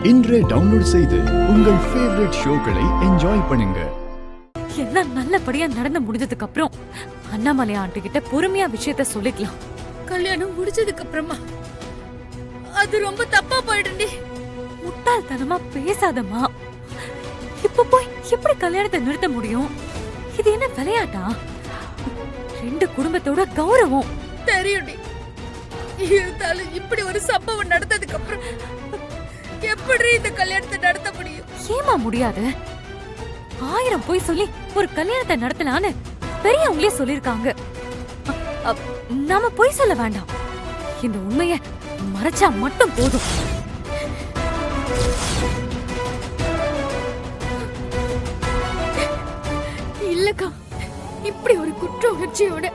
இன்றே டவுன்லோட் செய்து உங்கள் ஃபேவரட் ஷோக்களை என்ஜாய் பண்ணுங்க. எல்லாம் நல்லபடியா நடந்து முடிஞ்சதுக்கு அப்புறம் அண்ணாமலை ஆண்டி கிட்ட பொறுமையா விஷயத்த சொல்லிக்கலாம். கல்யாணம் முடிஞ்சதுக்கு அப்புறமா அது ரொம்ப தப்பா போயிடுண்டி. முட்டாள்தனமா பேசாதம்மா. இப்ப போய் எப்படி கல்யாணத்தை நிறுத்த முடியும்? இது என்ன விளையாட்டா? ரெண்டு குடும்பத்தோட கௌரவம் தெரியும்டி. இருந்தாலும் இப்படி ஒரு சம்பவம் நடந்ததுக்கு அப்புறம் எப்படி இந்த கல்யாணத்தை நடத்த முடியும்? ஏமா முடியாது? 1000 போய் சொல்லி ஒரு கல்யாணத்தை நடத்தலான்னு பெரியவங்களே சொல்லிருக்காங்க. நாம போய் சொல்ல வேண்டாம். இந்த உண்மைய மறைச்சா மட்டும் போதும். இல்லக்கா, இப்படி ஒரு குற்ற உணர்ச்சியோட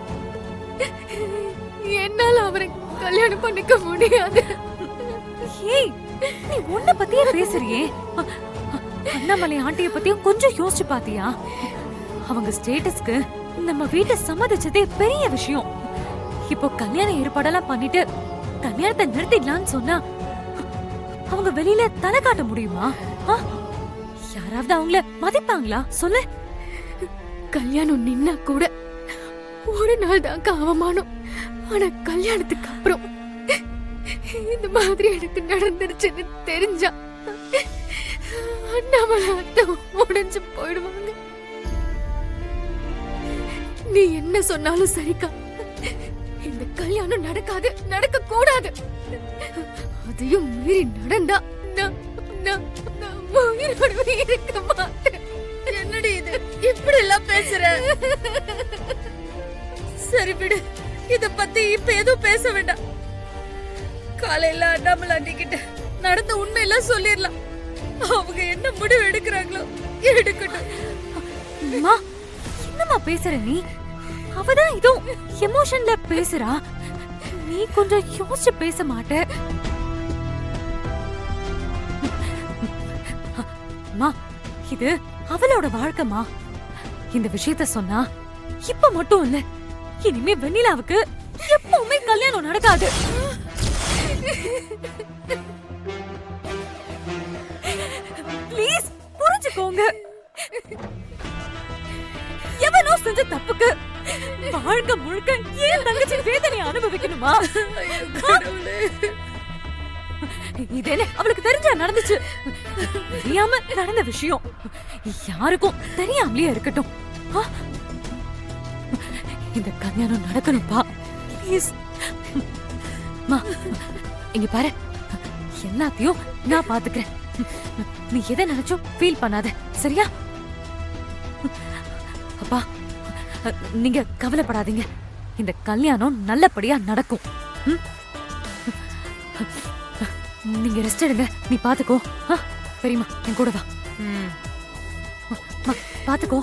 என்னால அவரை கல்யாணம் பண்ணிக்க முடியாது. ஏய், நீ உன்னை பத்தியே பேசுறியே. அண்ணாமலை ஆண்டிய பத்தியும் கொஞ்சம் யோசிச்சு பாத்தியா? அவங்க ஸ்டேட்டஸ்க்கு நம்ம வீட்டை சம்மதிச்சதே பெரிய விஷயம். இப்போ கல்யாண ஏற்பாடெல்லாம் பண்ணிட்டு கல்யாணத்தை நிறுத்திடலான்னு சொன்னா அவங்க வெளியில தலை காட்ட முடியுமா? யாராவது அவங்கள மதிப்பாங்களா சொல்லு? கல்யாணம் நின்னா கூட ஒரு நாள் தாங்க அவமானம். ஆனா கல்யாணத்துக்கு அப்புறம் இந்த மாதிரி எனக்கு நடந்துருச்சுன்னு தெரிஞ்சா அண்ணாமலை உடைஞ்சு போயிடுவாங்க. நீ என்ன சொன்னாலும் சரிக்கா, இந்த கல்யாணம் நடக்காது, நடக்க கூடாது. அதையும் மீறி நடந்தா நான் உயிரோடவே இருக்க மாட்டேன். என்னடி இது, இப்படி எல்லாம் பேசுற? சரி விடு, இத பத்தி இப்ப எதுவும் பேச வேண்டாம். காலையில அண்ணாமலை ஆண்டி கிட்ட நடந்த உண்மையெல்லாம் சொல்லிடலாம். அவங்க என்ன முடிவு எடுக்கிறாங்களோ எடுக்கட்டும். என்னமா பேசுற நீ? அவதான் இதோ எமோஷன்ல பேசுறா. நீ கொஞ்சம் யோசிச்சு பேச மாட்ட? இது அவளோட வாழ்க்கைமா. இந்த விஷயத்த சொன்னா இப்ப மட்டும் இல்ல, இனிமே வெண்ணிலாவுக்கு எப்பவுமே கல்யாணம் நடக்காது. ப்ளீஸ் புரிஞ்சுக்கோங்க. எவனோ செஞ்ச தப்புக்கு வாழ்க்கை முழுக்க ஏன் தங்கச்சி வேதனை அனுபவிக்கணுமா? இதே அவளுக்கு தெரிஞ்சா நடந்துச்சு. தெரியாம நடந்த விஷயம் யாருக்கும் தெரியாமலே இருக்கட்டும். இந்த கல்யாணம் நடக்கணும்பா, ப்ளீஸ். இங்க பாரு, எல்லாத்தையும் நான் பாத்துக்கிறேன். நீ எதை நினைச்சும் ஃபீல் பண்ணாத, சரியா? அப்பா, நீங்க கவலைப்படாதீங்க. இந்த கல்யாணம் நல்லபடியா நடக்கும். நீங்க ரெஸ்ட் எடுங்க. நீ பாத்துக்கோ. பெரியம்மா என் கூட வா. பாத்துக்கோ.